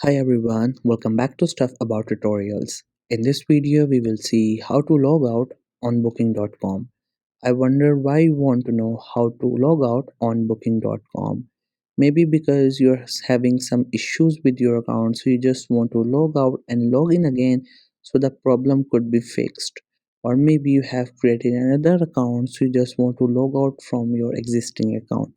Hi everyone, welcome back to Stuff About Tutorials. In this video, we will see how to log out on booking.com. I wonder why you want to know how to log out on booking.com. Maybe because you're having some issues with your account, so you just want to log out and log in again so the problem could be fixed. Or maybe you have created another account, so you just want to log out from your existing account,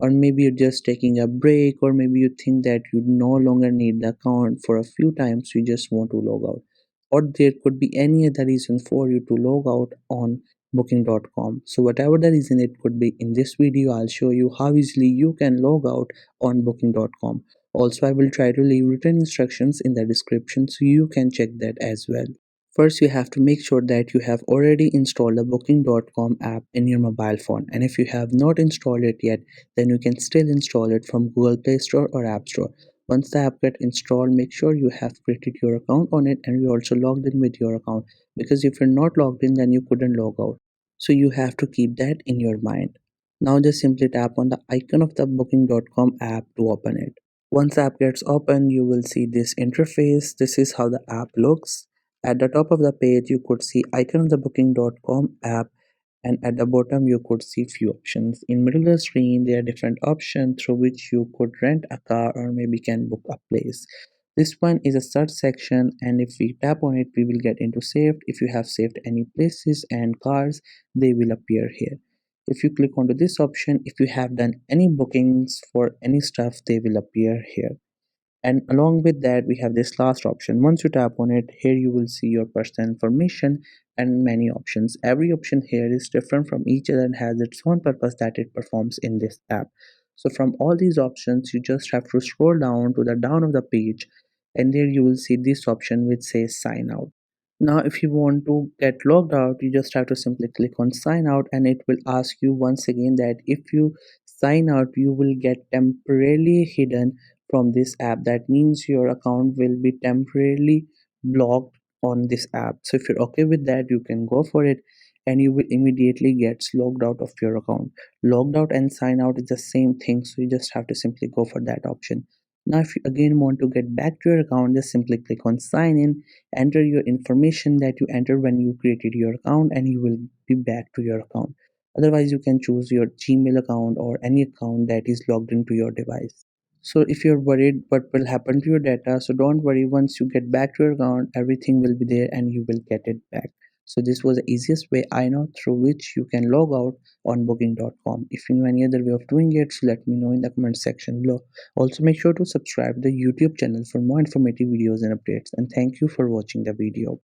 or maybe you're just taking a break, or maybe you think that you no longer need the account for a few times, you just want to log out, or there could be any other reason for you to log out on booking.com. So whatever the reason it could be, in this video I'll show you how easily you can log out on booking.com. Also, I will try to leave written instructions in the description so you can check that as well. First, you have to make sure that you have already installed the booking.com app in your mobile phone, and if you have not installed it yet, then you can still install it from Google Play Store or App Store. Once the app gets installed, make sure you have created your account on it and you also logged in with your account, because if you're not logged in, then you couldn't log out. So you have to keep that in your mind. Now just simply tap on the icon of the booking.com app to open it. Once the app gets open, you will see this interface. This is how the app looks. At the top of the page, you could see icon of the booking.com app, and at the bottom you could see few options. In middle of the screen, there are different options through which you could rent a car or maybe can book a place. This one is a search section, and if we tap on it, we will get into saved. If you have saved any places and cars, they will appear here. If you click onto this option, if you have done any bookings for any stuff, they will appear here. And along with that, we have this last option. Once you tap on it, here you will see your personal information and many options. Every option here is different from each other and has its own purpose that it performs in this app. So from all these options, you just have to scroll down to the down of the page, and there you will see this option which says sign out. Now, if you want to get logged out, you just have to simply click on sign out, and it will ask you once again that if you sign out, you will get temporarily hidden from this app. That means your account will be temporarily blocked on this app. So if you're okay with that, you can go for it, and you will immediately get logged out of your account. Logged out and sign out is the same thing, so you just have to simply go for that option. Now, if you again want to get back to your account, just simply click on sign in, enter your information that you entered when you created your account, and you will be back to your account. Otherwise, you can choose your Gmail account or any account that is logged into your device. So if you're worried what will happen to your data, so don't worry. Once you get back to your account, everything will be there and you will get it back. So this was the easiest way I know through which you can log out on booking.com. If you know any other way of doing it, so let me know in the comment section below. Also, make sure to subscribe to the YouTube channel for more informative videos and updates, and thank you for watching the video.